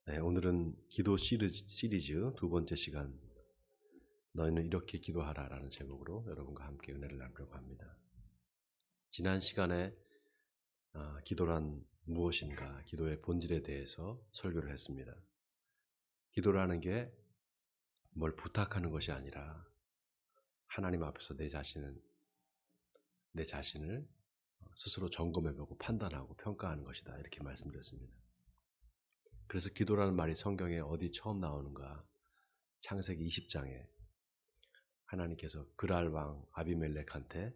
네, 오늘은 기도 시리즈 두 번째 시간, 너희는 이렇게 기도하라 라는 제목으로 여러분과 함께 은혜를 나누려고 합니다. 지난 시간에 기도란 무엇인가, 기도의 본질에 대해서 설교를 했습니다. 기도라는 게 뭘 부탁하는 것이 아니라 하나님 앞에서 내 자신을 스스로 점검해보고 판단하고 평가하는 것이다, 이렇게 말씀드렸습니다. 그래서 기도라는 말이 성경에 어디 처음 나오는가? 창세기 20장에 하나님께서 그랄 왕 아비멜렉한테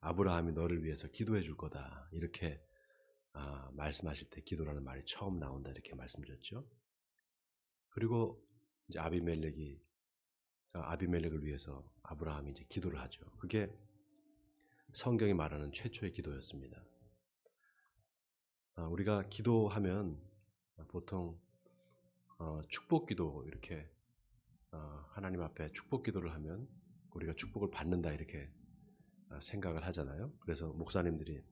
아브라함이 너를 위해서 기도해 줄 거다, 이렇게 말씀하실 때 기도라는 말이 처음 나온다, 이렇게 말씀드렸죠. 그리고 이제 아비멜렉을 위해서 아브라함이 이제 기도를 하죠. 그게 성경이 말하는 최초의 기도였습니다. 우리가 기도하면 보통 축복기도, 이렇게 하나님 앞에 축복기도를 하면 우리가 축복을 받는다, 이렇게 생각을 하잖아요. 그래서 목사님들이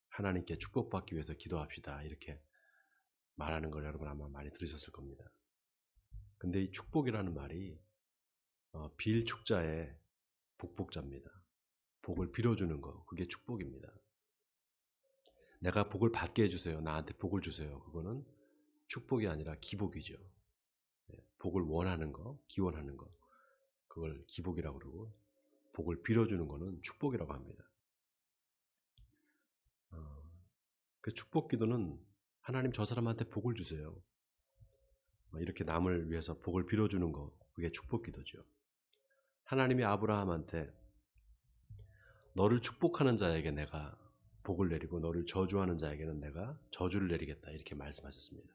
하나님께 축복받기 위해서 기도합시다, 이렇게 말하는 걸 여러분 아마 많이 들으셨을 겁니다. 근데 이 축복이라는 말이 빌축자의 복복자입니다. 복을 빌어주는 거, 그게 축복입니다. 내가 복을 받게 해주세요, 나한테 복을 주세요, 그거는 축복이 아니라 기복이죠. 복을 원하는 거, 기원하는 거, 그걸 기복이라고 그러고, 복을 빌어주는 거는 축복이라고 합니다. 그 축복 기도는 하나님 저 사람한테 복을 주세요, 이렇게 남을 위해서 복을 빌어주는 거, 그게 축복 기도죠. 하나님이 아브라함한테 너를 축복하는 자에게 내가 복을 내리고 너를 저주하는 자에게는 내가 저주를 내리겠다, 이렇게 말씀하셨습니다.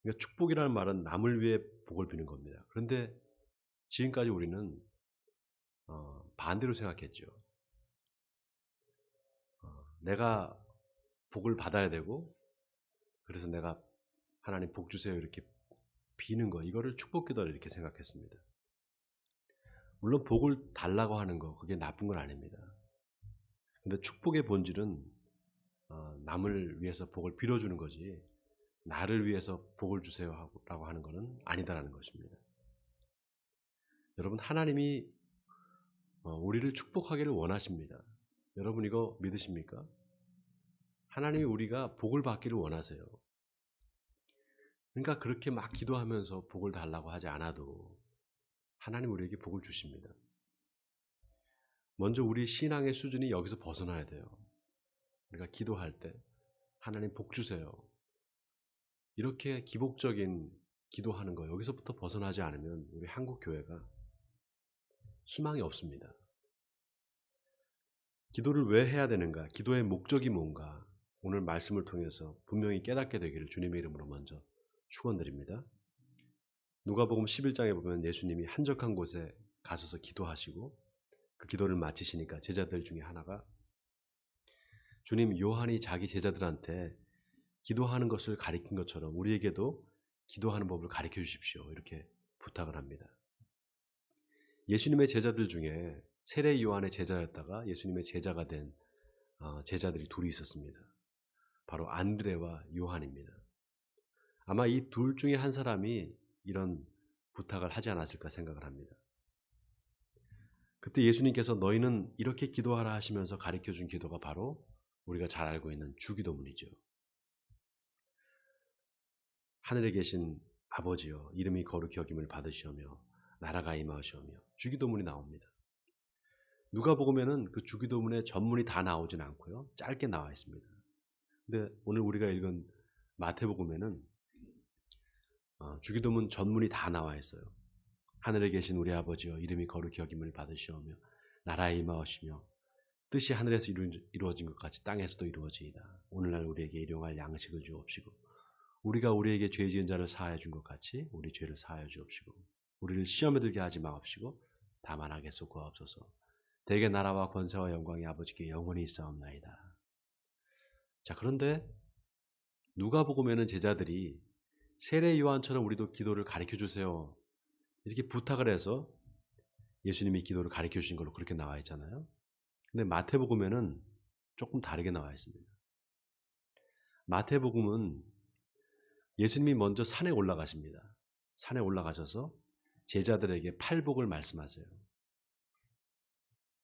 그러니까 축복이라는 말은 남을 위해 복을 비는 겁니다. 그런데 지금까지 우리는 반대로 생각했죠. 내가 복을 받아야 되고, 그래서 내가 하나님 복 주세요, 이렇게 비는 거, 이거를 축복기도를 이렇게 생각했습니다. 물론 복을 달라고 하는 거, 그게 나쁜 건 아닙니다. 근데 축복의 본질은 남을 위해서 복을 빌어주는 거지, 나를 위해서 복을 주세요 라고 하는 것은 아니다라는 것입니다. 여러분, 하나님이 우리를 축복하기를 원하십니다. 여러분 이거 믿으십니까? 하나님이 우리가 복을 받기를 원하세요. 그러니까 그렇게 막 기도하면서 복을 달라고 하지 않아도 하나님 우리에게 복을 주십니다. 먼저 우리 신앙의 수준이 여기서 벗어나야 돼요. 우리가 기도할 때 하나님 복 주세요, 이렇게 기복적인 기도하는 거, 여기서부터 벗어나지 않으면 우리 한국 교회가 희망이 없습니다. 기도를 왜 해야 되는가? 기도의 목적이 뭔가? 오늘 말씀을 통해서 분명히 깨닫게 되기를 주님의 이름으로 먼저 축원드립니다. 누가복음 11장에 보면 예수님이 한적한 곳에 가셔서 기도하시고 그 기도를 마치시니까 제자들 중에 하나가 주님, 요한이 자기 제자들한테 기도하는 것을 가리킨 것처럼 우리에게도 기도하는 법을 가르쳐 주십시오, 이렇게 부탁을 합니다. 예수님의 제자들 중에 세례 요한의 제자였다가 예수님의 제자가 된 제자들이 둘이 있었습니다. 바로 안드레와 요한입니다. 아마 이 둘 중에 한 사람이 이런 부탁을 하지 않았을까 생각을 합니다. 그때 예수님께서 너희는 이렇게 기도하라 하시면서 가르쳐준 기도가 바로 우리가 잘 알고 있는 주기도문이죠. 하늘에 계신 아버지여, 이름이 거룩히 여김을 받으시오며 나라가 임하시오며, 주기도문이 나옵니다. 누가복음에는 그 주기도문의 전문이 다 나오진 않고요, 짧게 나와 있습니다. 근데 오늘 우리가 읽은 마태복음에는 주기도문 전문이 다 나와 있어요. 하늘에 계신 우리 아버지여, 이름이 거룩히 여김을 받으시오며 나라에 임하시며 뜻이 하늘에서 이루어진 것 같이 땅에서도 이루어지이다. 오늘날 우리에게 일용할 양식을 주옵시고 우리가 우리에게 죄 지은 자를 사하여 준 것 같이 우리 죄를 사하여 주옵시고 우리를 시험에 들게 하지 마옵시고 다만 악에서 구하옵소서. 대개 나라와 권세와 영광이 아버지께 영원히 있사옵나이다. 자, 그런데 누가복음에는 제자들이 세례 요한처럼 우리도 기도를 가르쳐 주세요, 이렇게 부탁을 해서 예수님이 기도를 가르쳐 주신 걸로 그렇게 나와 있잖아요. 근데 예수님이 먼저 산에 올라가십니다. 산에 올라가셔서 제자들에게 팔복을 말씀하세요.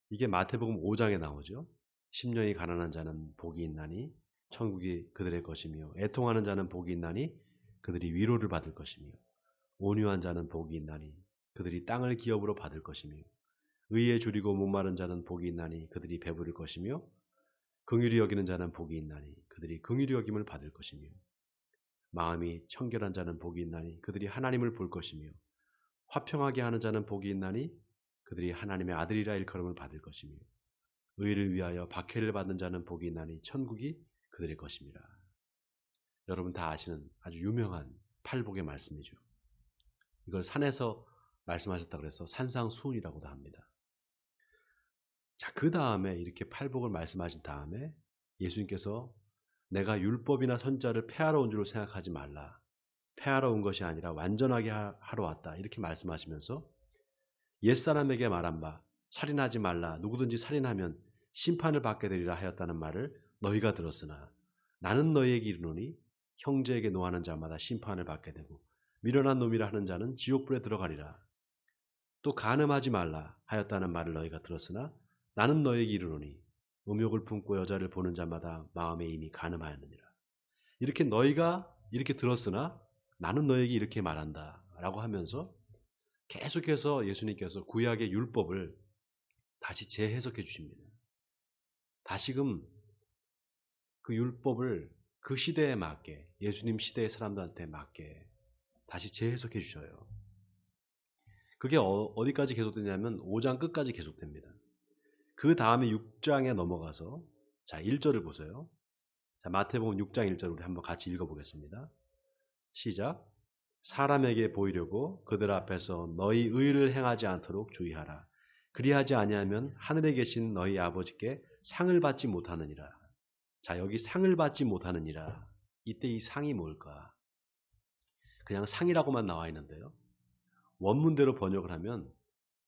이게 마태복음 5장에 나오죠. 심령이 가난한 자는 복이 있나니 천국이 그들의 것이며 애통하는 자는 복이 있나니 그들이 위로를 받을 것이며 온유한 자는 복이 있나니 그들이 땅을 기업으로 받을 것이며 의에 줄이고 목마른 자는 복이 있나니 그들이 배부를 것이며 긍휼히 여기는 자는 복이 있나니 그들이 긍휼히 여김을 받을 것이며 마음이 청결한 자는 복이 있나니 그들이 하나님을 볼 것이며 화평하게 하는 자는 복이 있나니 그들이 하나님의 아들이라 일컬음을 받을 것이며 의를 위하여 박해를 받는 자는 복이 있나니 천국이 그들의 것입니다. 여러분 다 아시는 아주 유명한 팔복의 말씀이죠. 이걸 산에서 말씀하셨다고 해서 산상수훈이라고도 합니다. 자, 그 다음에 이렇게 팔복을 말씀하신 다음에 예수님께서 내가 율법이나 선자를 폐하러 온 줄 생각하지 말라. 폐하러 온 것이 아니라 완전하게 하러 왔다. 이렇게 말씀하시면서 옛사람에게 말한 바 살인하지 말라. 누구든지 살인하면 심판을 받게 되리라 하였다는 말을 너희가 들었으나 나는 너희에게 이르노니 형제에게 노하는 자마다 심판을 받게 되고 미련한 놈이라 하는 자는 지옥불에 들어가리라. 또 간음하지 말라 하였다는 말을 너희가 들었으나 나는 너희에게 이르노니 음욕을 품고 여자를 보는 자마다 마음에 이미 간음하였느니라. 이렇게 너희가 이렇게 들었으나 나는 너희에게 이렇게 말한다 라고 하면서 계속해서 예수님께서 구약의 율법을 다시 재해석해 주십니다. 다시금 그 율법을 그 시대에 맞게 예수님 시대의 사람들한테 맞게 다시 재해석해 주셔요. 그게 어디까지 계속되냐면 5장 끝까지 계속됩니다. 그 다음에 6장에 넘어가서 자 1절을 보세요. 자, 마태복음 6장 1절 우리 한번 같이 읽어보겠습니다. 시작. 사람에게 보이려고 그들 앞에서 너희 의를 행하지 않도록 주의하라. 그리하지 아니하면 하늘에 계신 너희 아버지께 상을 받지 못하느니라. 자, 여기 상을 받지 못하느니라. 이때 이 상이 뭘까? 그냥 상이라고만 나와 있는데요. 원문대로 번역을 하면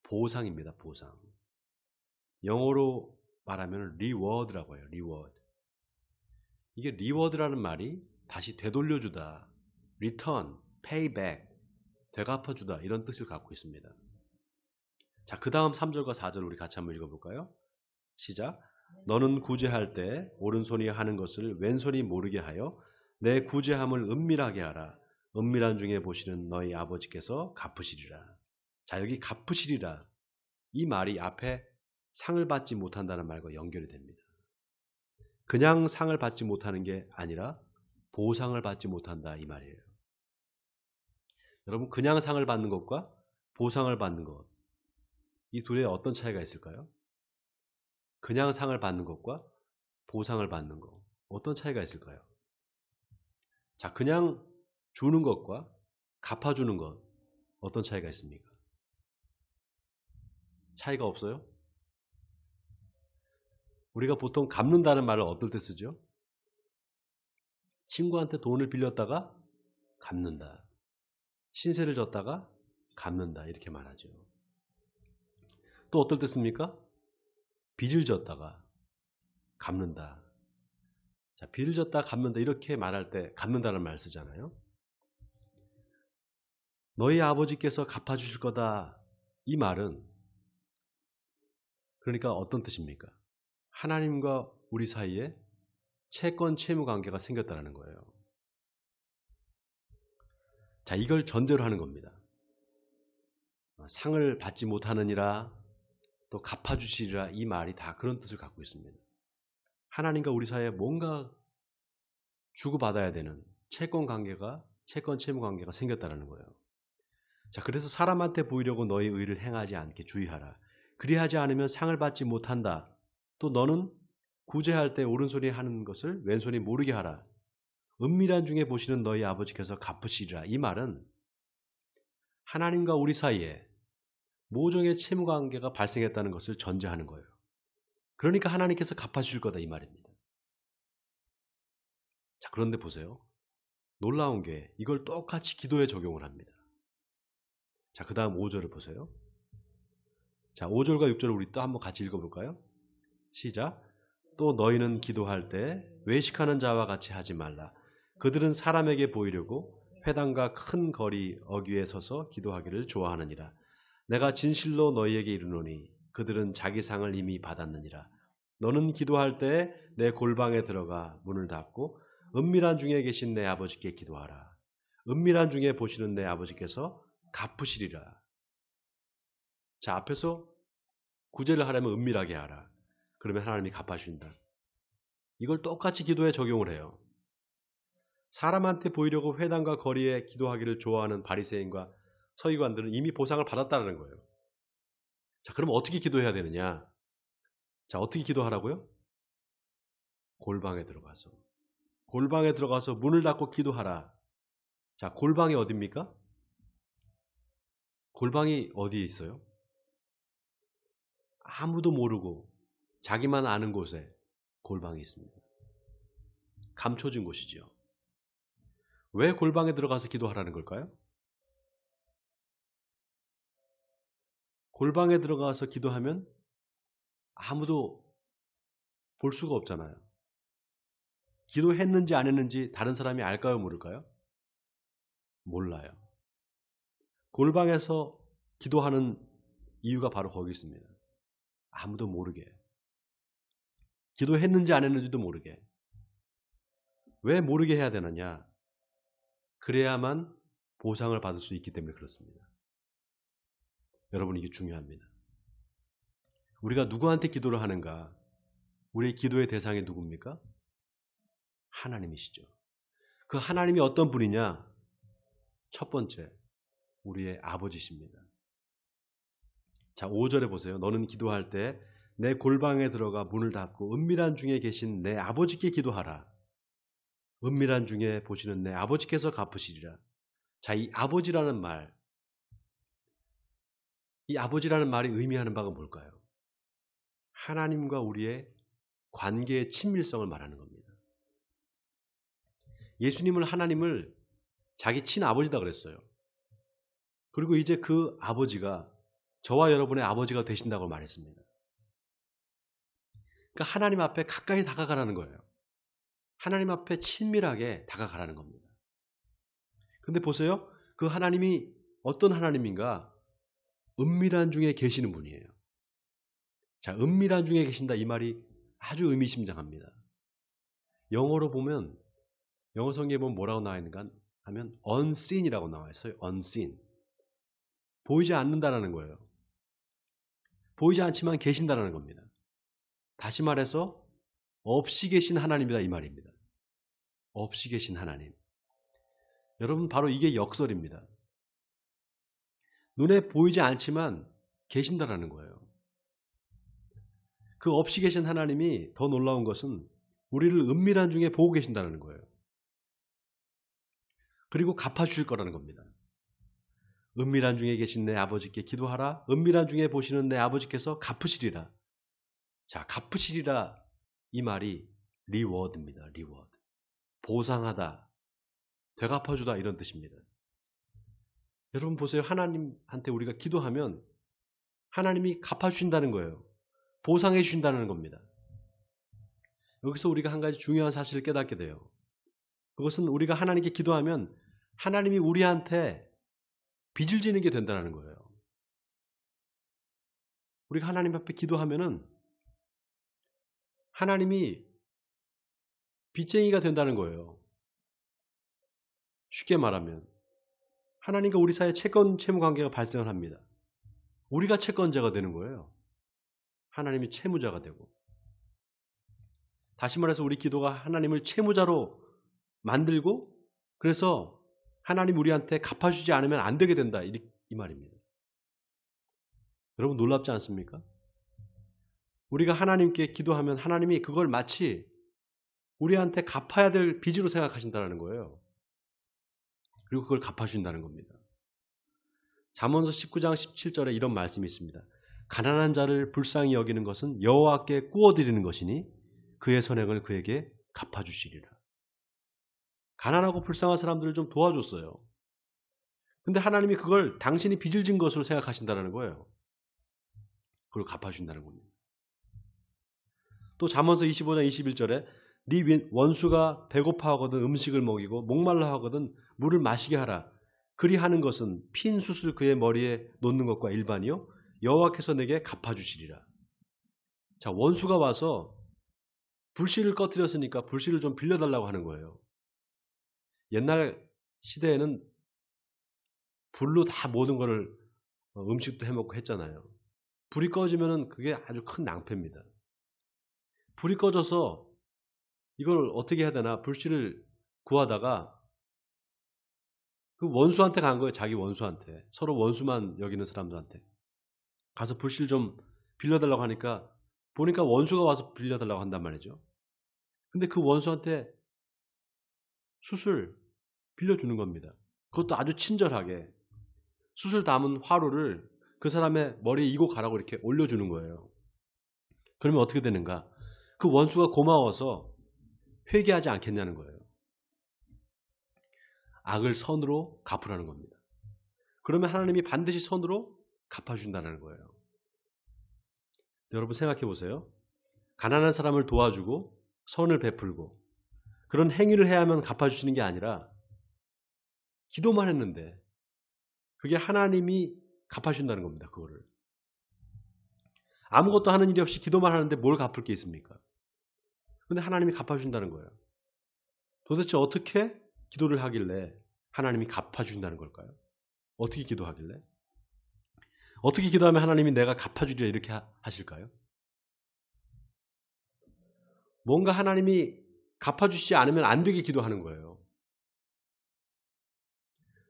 보상입니다. 보상. 영어로 말하면 reward라고 해요. reward. 이게 reward라는 말이 다시 되돌려주다, return, payback, 되갚아주다 이런 뜻을 갖고 있습니다. 자, 그 다음 3절과 4절 우리 같이 한번 읽어볼까요? 시작. 너는 구제할 때 오른손이 하는 것을 왼손이 모르게 하여 내 구제함을 은밀하게 하라. 은밀한 중에 보시는 너희 아버지께서 갚으시리라. 자, 여기 갚으시리라. 이 말이 앞에 상을 받지 못한다는 말과 연결이 됩니다. 그냥 상을 받지 못하는 게 아니라 보상을 받지 못한다 이 말이에요. 여러분 그냥 상을 받는 것과 보상을 받는 것, 이 둘에 어떤 차이가 있을까요? 그냥 상을 받는 것과 보상을 받는 것, 어떤 차이가 있을까요? 자, 그냥 주는 것과 갚아주는 것, 어떤 차이가 있습니까? 차이가 없어요? 우리가 보통 갚는다는 말을 어떨 때 쓰죠? 친구한테 돈을 빌렸다가 갚는다. 신세를 졌다가 갚는다. 이렇게 말하죠. 또 어떨 때 씁니까? 빚을 졌다가 갚는다. 자, 빚을 졌다 갚는다 이렇게 말할 때 갚는다는 말 쓰잖아요. 너희 아버지께서 갚아주실 거다. 이 말은 그러니까 어떤 뜻입니까? 하나님과 우리 사이에 채권 채무 관계가 생겼다는 거예요. 자, 이걸 전제로 하는 겁니다. 상을 받지 못하느니라 또 갚아주시리라 이 말이 다 그런 뜻을 갖고 있습니다. 하나님과 우리 사이에 뭔가 주고받아야 되는 채권 관계가 채권 채무 관계가 생겼다는 거예요. 자, 그래서 사람한테 보이려고 너희 의를 행하지 않게 주의하라. 그리하지 않으면 상을 받지 못한다. 또 너는 구제할 때 오른손이 하는 것을 왼손이 모르게 하라. 은밀한 중에 보시는 너희 아버지께서 갚으시리라. 이 말은 하나님과 우리 사이에 모종의 채무 관계가 발생했다는 것을 전제하는 거예요. 그러니까 하나님께서 갚아주실 거다 이 말입니다. 자, 그런데 보세요. 놀라운 게 이걸 똑같이 기도에 적용을 합니다. 자, 그 다음 5절을 보세요. 자, 5절과 6절을 우리 또 한번 같이 읽어볼까요? 시작. 또 너희는 기도할 때 외식하는 자와 같이 하지 말라. 그들은 사람에게 보이려고 회당과 큰 거리 어귀에 서서 기도하기를 좋아하느니라. 내가 진실로 너희에게 이르노니 그들은 자기 상을 이미 받았느니라. 너는 기도할 때 내 골방에 들어가 문을 닫고 은밀한 중에 계신 내 아버지께 기도하라. 은밀한 중에 보시는 내 아버지께서 갚으시리라. 자, 앞에서 구제를 하려면 은밀하게 하라. 그러면 하나님이 갚아주신다. 이걸 똑같이 기도에 적용을 해요. 사람한테 보이려고 회당과 거리에 기도하기를 좋아하는 바리새인과 서기관들은 이미 보상을 받았다는 거예요. 자, 그럼 어떻게 기도해야 되느냐? 자, 어떻게 기도하라고요? 골방에 들어가서. 골방에 들어가서 문을 닫고 기도하라. 자, 골방이 어디입니까? 골방이 어디에 있어요? 아무도 모르고 자기만 아는 곳에 골방이 있습니다. 감춰진 곳이지요. 왜 골방에 들어가서 기도하라는 걸까요? 골방에 들어가서 기도하면 아무도 볼 수가 없잖아요. 기도했는지 안 했는지 다른 사람이 알까요? 모를까요? 몰라요. 골방에서 기도하는 이유가 바로 거기 있습니다. 아무도 모르게. 기도했는지 안 했는지도 모르게. 왜 모르게 해야 되느냐? 그래야만 보상을 받을 수 있기 때문에 그렇습니다. 여러분, 이게 중요합니다. 우리가 누구한테 기도를 하는가? 우리의 기도의 대상이 누굽니까? 하나님이시죠. 그 하나님이 어떤 분이냐? 첫 번째, 우리의 아버지십니다. 자, 5절에 보세요. 너는 기도할 때 내 골방에 들어가 문을 닫고 은밀한 중에 계신 내 아버지께 기도하라. 은밀한 중에 보시는 내 아버지께서 갚으시리라. 자, 이 아버지라는 말, 이 아버지라는 말이 의미하는 바가 뭘까요? 하나님과 우리의 관계의 친밀성을 말하는 겁니다. 예수님은 하나님을 자기 친아버지다 그랬어요. 그리고 이제 그 아버지가 저와 여러분의 아버지가 되신다고 말했습니다. 그러니까 하나님 앞에 가까이 다가가라는 거예요. 하나님 앞에 친밀하게 다가가라는 겁니다. 근데 보세요. 그 하나님이 어떤 하나님인가? 은밀한 중에 계시는 분이에요. 자, 은밀한 중에 계신다 이 말이 아주 의미심장합니다. 영어로 보면, 영어 성경에 보면 뭐라고 나와 있는가 하면 unseen이라고 나와 있어요. unseen. 보이지 않는다라는 거예요. 보이지 않지만 계신다라는 겁니다. 다시 말해서 없이 계신 하나님이다 이 말입니다. 없이 계신 하나님. 여러분, 바로 이게 역설입니다. 눈에 보이지 않지만 계신다라는 거예요. 그 없이 계신 하나님이 더 놀라운 것은 우리를 은밀한 중에 보고 계신다는 거예요. 그리고 갚아주실 거라는 겁니다. 은밀한 중에 계신 내 아버지께 기도하라. 은밀한 중에 보시는 내 아버지께서 갚으시리라. 자, 갚으시리라 이 말이 리워드입니다. 리워드. 보상하다, 되갚아주다 이런 뜻입니다. 여러분 보세요. 하나님한테 우리가 기도하면 하나님이 갚아주신다는 거예요. 보상해 주신다는 겁니다. 여기서 우리가 한 가지 중요한 사실을 깨닫게 돼요. 그것은 우리가 하나님께 기도하면 하나님이 우리한테 빚을 지는 게 된다는 거예요. 우리가 하나님 앞에 기도하면은 하나님이 빚쟁이가 된다는 거예요. 쉽게 말하면 하나님과 우리 사이에 채권 채무 관계가 발생을 합니다. 우리가 채권자가 되는 거예요. 하나님이 채무자가 되고. 다시 말해서 우리 기도가 하나님을 채무자로 만들고 그래서 하나님 우리한테 갚아주지 않으면 안 되게 된다 이 말입니다. 여러분 놀랍지 않습니까? 우리가 하나님께 기도하면 하나님이 그걸 마치 우리한테 갚아야 될 빚으로 생각하신다는 거예요. 그리고 그걸 갚아준다는 겁니다. 잠언서 19장 17절에 이런 말씀이 있습니다. 가난한 자를 불쌍히 여기는 것은 여호와께 꾸어드리는 것이니 그의 선행을 그에게 갚아주시리라. 가난하고 불쌍한 사람들을 좀 도와줬어요. 근데 하나님이 그걸 당신이 빚을 진 것으로 생각하신다는 거예요. 그걸 갚아준다는 겁니다. 또 잠언서 25장 21절에 네 원수가 배고파하거든 음식을 먹이고 목말라 하거든 물을 마시게 하라. 그리 하는 것은 핀 숯을 그의 머리에 놓는 것과 일반이요 여호와께서 내게 갚아주시리라. 자, 원수가 와서 불씨를 꺼뜨렸으니까 불씨를 좀 빌려달라고 하는 거예요. 옛날 시대에는 불로 다 모든 거를 음식도 해먹고 했잖아요. 불이 꺼지면은 그게 아주 큰 낭패입니다. 불이 꺼져서 이걸 어떻게 해야 되나 불씨를 구하다가 그 원수한테 간 거예요. 자기 원수한테. 서로 원수만 여기는 사람들한테. 가서 불씨를 좀 빌려달라고 하니까 보니까 원수가 와서 빌려달라고 한단 말이죠. 근데 그 원수한테 숯을 빌려주는 겁니다. 그것도 아주 친절하게. 숯을 담은 화로를 그 사람의 머리에 이고 가라고 이렇게 올려주는 거예요. 그러면 어떻게 되는가? 그 원수가 고마워서 회개하지 않겠냐는 거예요. 악을 선으로 갚으라는 겁니다. 그러면 하나님이 반드시 선으로 갚아준다는 거예요. 여러분 생각해 보세요. 가난한 사람을 도와주고 선을 베풀고 그런 행위를 해야만 갚아주시는 게 아니라 기도만 했는데 그게 하나님이 갚아준다는 겁니다. 그거를. 아무것도 하는 일이 없이 기도만 하는데 뭘 갚을 게 있습니까? 근데 하나님이 갚아준다는 거예요. 도대체 어떻게 기도를 하길래 하나님이 갚아준다는 걸까요? 어떻게 기도하길래? 어떻게 기도하면 하나님이 내가 갚아주리라 이렇게 하실까요? 뭔가 하나님이 갚아주시지 않으면 안 되게 기도하는 거예요.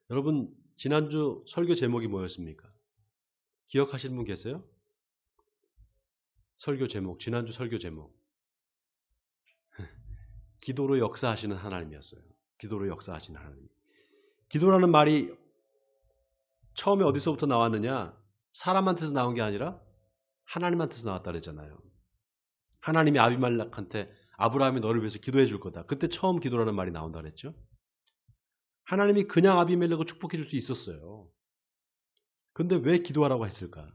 여러분 지난주 설교 제목이 뭐였습니까? 기억하시는 분 계세요? 설교 제목, 지난주 설교 제목. 기도로 역사하시는 하나님이었어요. 기도로 역사하시는 하나님. 기도라는 말이 처음에 어디서부터 나왔느냐? 사람한테서 나온 게 아니라 하나님한테서 나왔다 그랬잖아요. 하나님이 아비멜렉한테 아브라함이 너를 위해서 기도해 줄 거다. 그때 처음 기도라는 말이 나온다 그랬죠. 하나님이 그냥 아비멜렉을 축복해 줄 수 있었어요. 그런데 왜 기도하라고 했을까?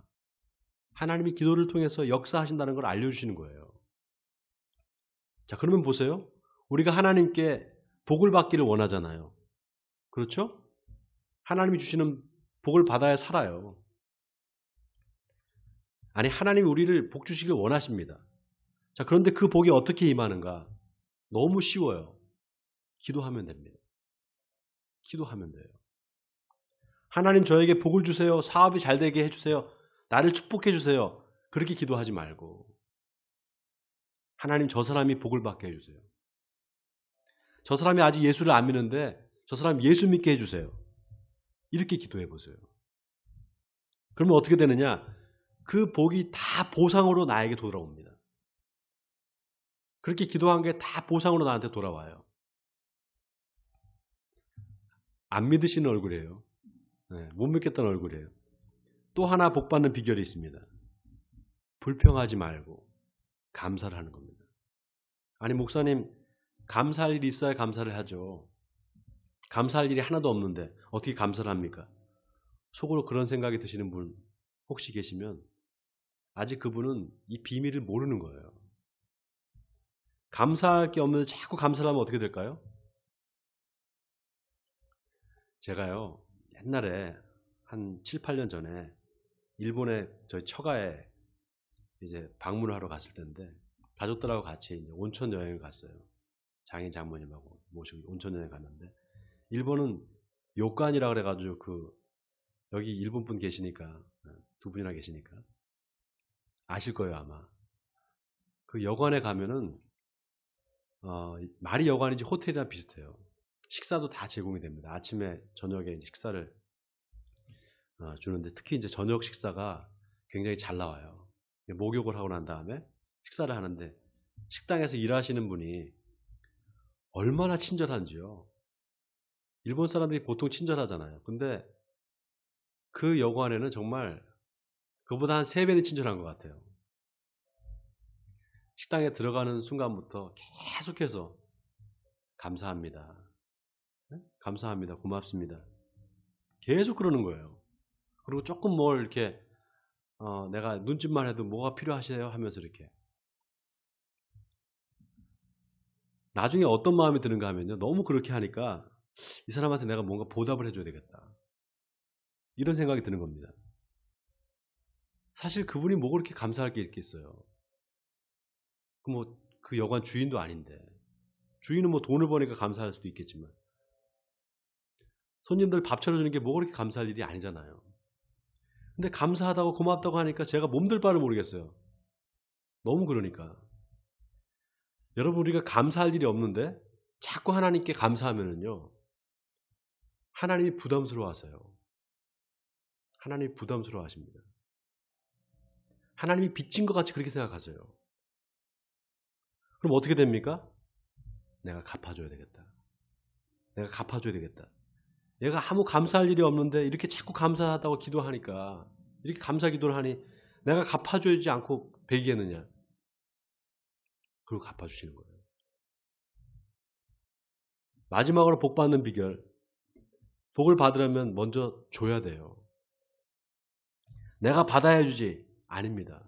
하나님이 기도를 통해서 역사하신다는 걸 알려주시는 거예요. 자, 그러면 보세요. 우리가 하나님께 복을 받기를 원하잖아요. 그렇죠? 하나님이 주시는 복을 받아야 살아요. 아니, 하나님이 우리를 복 주시길 원하십니다. 자, 그런데 그 복이 어떻게 임하는가? 너무 쉬워요. 기도하면 됩니다. 기도하면 돼요. 하나님 저에게 복을 주세요. 사업이 잘 되게 해주세요. 나를 축복해 주세요. 그렇게 기도하지 말고 하나님 저 사람이 복을 받게 해주세요. 저 사람이 아직 예수를 안 믿는데 저 사람 예수 믿게 해주세요. 이렇게 기도해 보세요. 그러면 어떻게 되느냐? 그 복이 다 보상으로 나에게 돌아옵니다. 그렇게 기도한 게 다 보상으로 나한테 돌아와요. 안 믿으시는 얼굴이에요. 네, 못 믿겠다는 얼굴이에요. 또 하나 복 받는 비결이 있습니다. 불평하지 말고 감사를 하는 겁니다. 아니 목사님 감사할 일이 있어야 감사를 하죠. 감사할 일이 하나도 없는데 어떻게 감사를 합니까? 속으로 그런 생각이 드시는 분 혹시 계시면 아직 그분은 이 비밀을 모르는 거예요. 감사할 게 없는데 자꾸 감사를 하면 어떻게 될까요? 제가요 옛날에 한 7, 8년 전에 일본에 저희 처가에 이제 방문을 하러 갔을 텐데 가족들하고 같이 이제 온천 여행을 갔어요. 장인 장모님하고 모시고 온천 여행 갔는데 일본은 요칸이라 그래가지고 여기 일본 분 계시니까 두 분이나 계시니까 아실 거예요 아마. 그 여관에 가면은 말이 여관인지 호텔이랑 비슷해요. 식사도 다 제공이 됩니다. 아침에 저녁에 식사를 주는데 특히 이제 저녁 식사가 굉장히 잘 나와요. 목욕을 하고 난 다음에 식사를 하는데 식당에서 일하시는 분이 얼마나 친절한지요. 일본 사람들이 보통 친절하잖아요. 근데 그 여관에는 정말 그보다 한 3배는 친절한 것 같아요. 식당에 들어가는 순간부터 계속해서 감사합니다. 네? 감사합니다. 고맙습니다. 계속 그러는 거예요. 그리고 조금 뭘 이렇게 내가 눈짓만 해도 뭐가 필요하세요? 하면서 이렇게 나중에 어떤 마음이 드는가 하면요. 너무 그렇게 하니까 이 사람한테 내가 뭔가 보답을 해줘야 되겠다. 이런 생각이 드는 겁니다. 사실 그분이 뭐 그렇게 감사할 게 있겠어요. 그 여관 주인도 아닌데. 주인은 뭐 돈을 버니까 감사할 수도 있겠지만. 손님들 밥 차려주는 게 뭐 그렇게 감사할 일이 아니잖아요. 근데 감사하다고 고맙다고 하니까 제가 몸둘 바를 모르겠어요. 너무 그러니까. 여러분, 우리가 감사할 일이 없는데 자꾸 하나님께 감사하면은요, 하나님이 부담스러워 하세요. 하나님이 부담스러워 하십니다. 하나님이 빚진 것 같이 그렇게 생각하세요. 그럼 어떻게 됩니까? 내가 갚아줘야 되겠다. 내가 갚아줘야 되겠다. 내가 아무 감사할 일이 없는데 이렇게 자꾸 감사하다고 기도하니까, 이렇게 감사 기도를 하니 내가 갚아주지 않고 배기했느냐. 그리고 갚아주시는 거예요. 마지막으로 복 받는 비결. 복을 받으려면 먼저 줘야 돼요. 내가 받아야 주지. 아닙니다.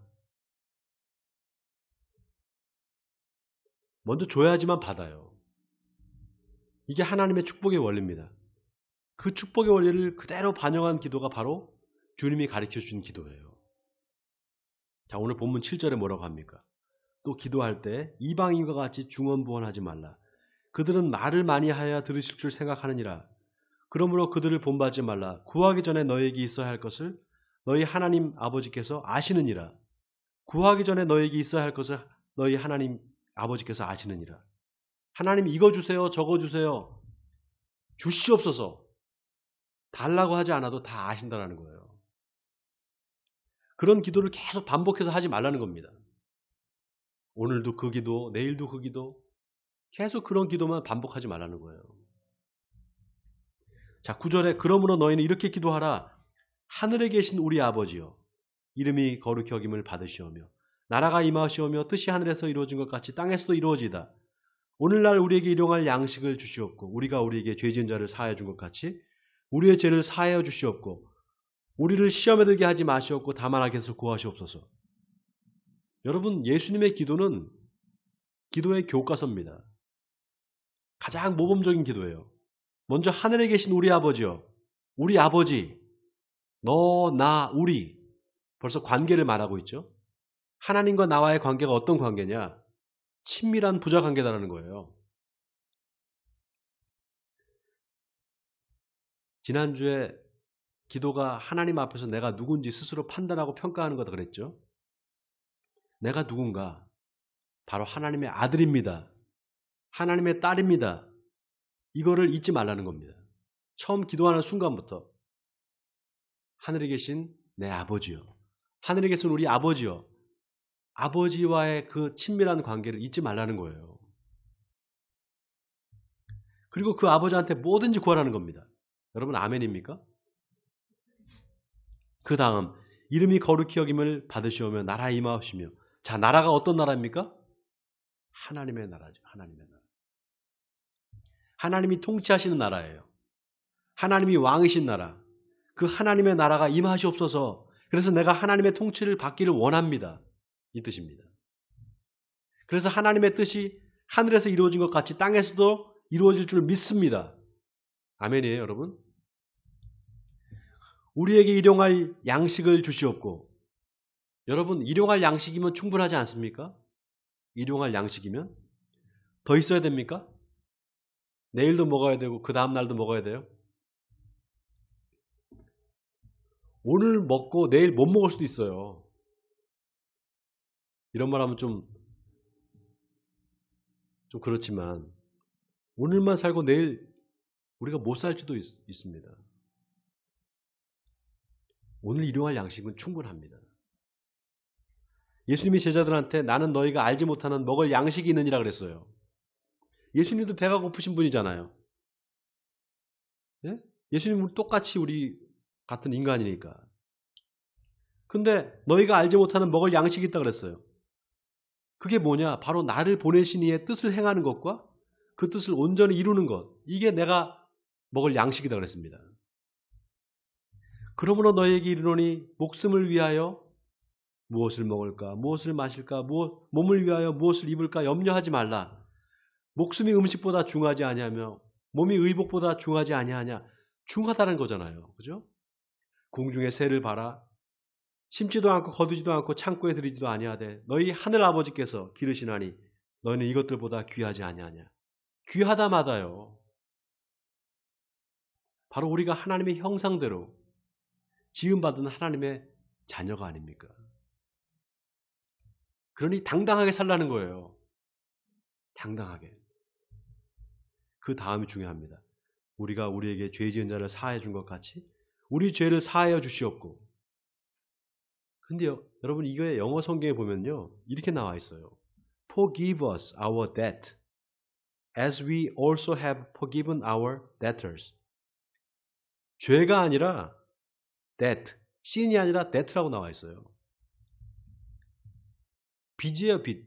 먼저 줘야지만 받아요. 이게 하나님의 축복의 원리입니다. 그 축복의 원리를 그대로 반영한 기도가 바로 주님이 가르쳐 주신 기도예요. 자, 오늘 본문 7절에 뭐라고 합니까? 또 기도할 때 이방인과 같이 중언부언하지 말라. 그들은 말을 많이 하여야 들으실 줄 생각하느니라. 그러므로 그들을 본받지 말라. 구하기 전에 너에게 있어야 할 것을 너희 하나님 아버지께서 아시느니라. 구하기 전에 너에게 있어야 할 것을 너희 하나님 아버지께서 아시느니라. 하나님 이거 주세요, 저거 주세요. 주시옵소서. 달라고 하지 않아도 다 아신다는 거예요. 그런 기도를 계속 반복해서 하지 말라는 겁니다. 오늘도 그 기도, 내일도 그 기도, 계속 그런 기도만 반복하지 말라는 거예요. 자, 9절에 그러므로 너희는 이렇게 기도하라. 하늘에 계신 우리 아버지여, 이름이 거룩히 여김을 받으시오며 나라가 임하시오며 뜻이 하늘에서 이루어진 것 같이 땅에서도 이루어지이다. 오늘날 우리에게 일용할 양식을 주시옵고 우리가 우리에게 죄 지은 자를 사하여 준 것 같이 우리의 죄를 사하여 주시옵고 우리를 시험에 들게 하지 마시옵고 다만 악에서 구하시옵소서. 여러분, 예수님의 기도는 기도의 교과서입니다. 가장 모범적인 기도예요. 먼저 하늘에 계신 우리 아버지요. 우리 아버지, 너, 나, 우리. 벌써 관계를 말하고 있죠. 하나님과 나와의 관계가 어떤 관계냐? 친밀한 부자 관계다라는 거예요. 지난주에 기도가 하나님 앞에서 내가 누군지 스스로 판단하고 평가하는 거다 그랬죠. 내가 누군가? 바로 하나님의 아들입니다. 하나님의 딸입니다. 이거를 잊지 말라는 겁니다. 처음 기도하는 순간부터 하늘에 계신 내 아버지요. 하늘에 계신 우리 아버지요. 아버지와의 그 친밀한 관계를 잊지 말라는 거예요. 그리고 그 아버지한테 뭐든지 구하라는 겁니다. 여러분 아멘입니까? 그 다음 이름이 거룩히 여김을 받으시오며 나라 임하옵시며. 자, 나라가 어떤 나라입니까? 하나님의 나라죠. 하나님의 나라. 하나님이 통치하시는 나라예요. 하나님이 왕이신 나라. 그 하나님의 나라가 임하시옵소서. 그래서 내가 하나님의 통치를 받기를 원합니다. 이 뜻입니다. 그래서 하나님의 뜻이 하늘에서 이루어진 것 같이 땅에서도 이루어질 줄 믿습니다. 아멘이에요, 여러분? 우리에게 일용할 양식을 주시옵고. 여러분, 일용할 양식이면 충분하지 않습니까? 일용할 양식이면 더 있어야 됩니까? 내일도 먹어야 되고 그 다음 날도 먹어야 돼요? 오늘 먹고 내일 못 먹을 수도 있어요. 이런 말 하면 좀 그렇지만 오늘만 살고 내일 우리가 못 살지도 있습니다. 오늘 일용할 양식은 충분합니다. 예수님이 제자들한테 나는 너희가 알지 못하는 먹을 양식이 있느니라 그랬어요. 예수님도 배가 고프신 분이잖아요. 예? 예수님은 똑같이 우리 같은 인간이니까. 근데 너희가 알지 못하는 먹을 양식이 있다 그랬어요. 그게 뭐냐? 바로 나를 보내신 이의 뜻을 행하는 것과 그 뜻을 온전히 이루는 것. 이게 내가 먹을 양식이다 그랬습니다. 그러므로 너희에게 이르노니 목숨을 위하여 무엇을 먹을까? 무엇을 마실까? 몸을 위하여 무엇을 입을까? 염려하지 말라. 목숨이 음식보다 중하지 아니하며 몸이 의복보다 중하지 아니하냐. 중하다는 거잖아요. 그죠? 공중의 새를 봐라. 심지도 않고 거두지도 않고 창고에 들이지도 아니하되 너희 하늘 아버지께서 기르시나니 너희는 이것들보다 귀하지 아니하냐. 귀하다마다요. 바로 우리가 하나님의 형상대로 지음받은 하나님의 자녀가 아닙니까? 그러니 당당하게 살라는 거예요. 당당하게. 그 다음이 중요합니다. 우리가 우리에게 죄 지은 자를 사하여 준 것 같이 우리 죄를 사하여 주시옵고. 근데요, 여러분 이거의 영어 성경에 보면요. 이렇게 나와 있어요. Forgive us our debt as we also have forgiven our debtors. 죄가 아니라 debt, sin이 아니라 debt라고 나와 있어요. 빚이에요, 빚.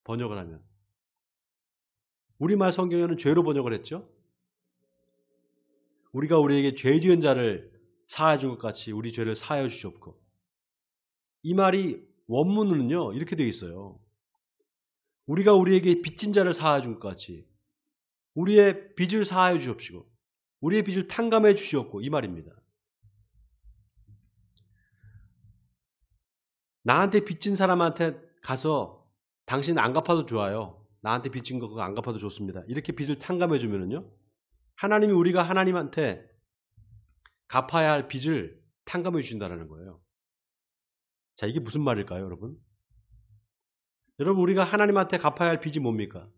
번역을 하면. 우리말 성경에는 죄로 번역을 했죠. 우리가 우리에게 죄 지은 자를 사하여 준 것 같이 우리 죄를 사하여 주시옵고. 이 말이 원문으로는요. 이렇게 되어 있어요. 우리가 우리에게 빚진 자를 사하여 준 것 같이 우리의 빚을 사하여 주옵시고 우리의 빚을 탕감해 주시옵고 이 말입니다. 나한테 빚진 사람한테 가서 당신 안 갚아도 좋아요. 나한테 빚진 거 그거 안 갚아도 좋습니다. 이렇게 빚을 탕감해 주면은요. 하나님이 우리가 하나님한테 갚아야 할 빚을 탕감해 주신다는 거예요. 자, 이게 무슨 말일까요, 여러분? 여러분, 우리가 하나님한테 갚아야 할 빚이 뭡니까?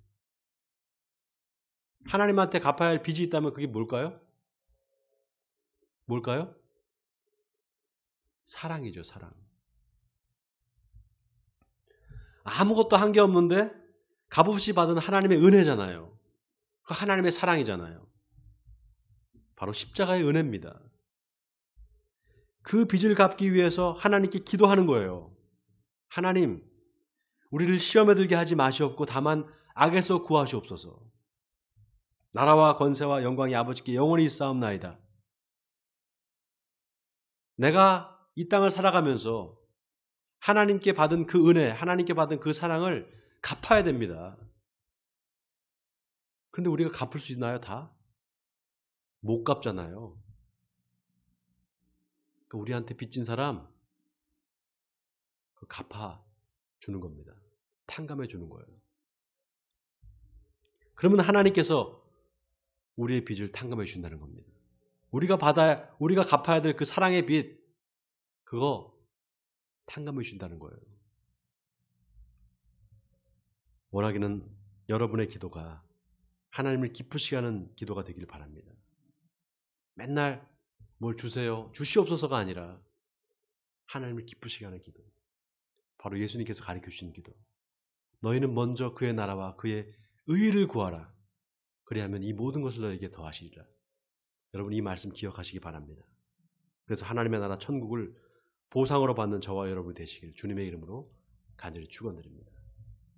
하나님한테 갚아야 할 빚이 있다면 그게 뭘까요? 뭘까요? 사랑이죠, 사랑. 아무것도 한 게 없는데 값없이 받은 하나님의 은혜잖아요. 그 하나님의 사랑이잖아요. 바로 십자가의 은혜입니다. 그 빚을 갚기 위해서 하나님께 기도하는 거예요. 하나님, 우리를 시험에 들게 하지 마시옵고 다만 악에서 구하시옵소서. 나라와 권세와 영광이 아버지께 영원히 있사옵나이다. 내가 이 땅을 살아가면서 하나님께 받은 그 은혜, 하나님께 받은 그 사랑을 갚아야 됩니다. 그런데 우리가 갚을 수 있나요, 다? 못 갚잖아요. 그러니까 우리한테 빚진 사람 갚아 주는 겁니다. 탕감해 주는 거예요. 그러면 하나님께서 우리의 빚을 탕감해 주신다는 겁니다. 우리가 갚아야 될 그 사랑의 빚, 그거 탕감해 주신다는 거예요. 원하기는 여러분의 기도가 하나님을 기쁘시게 하는 기도가 되길 바랍니다. 맨날 뭘 주세요, 주시옵소서가 아니라 하나님을 기쁘시게 하는 기도. 바로 예수님께서 가르쳐 주신 기도. 너희는 먼저 그의 나라와 그의 의를 구하라. 그리하면 이 모든 것을 너에게 더하시리라. 여러분 이 말씀 기억하시기 바랍니다. 그래서 하나님의 나라 천국을 보상으로 받는 저와 여러분이 되시길 주님의 이름으로 간절히 축원드립니다.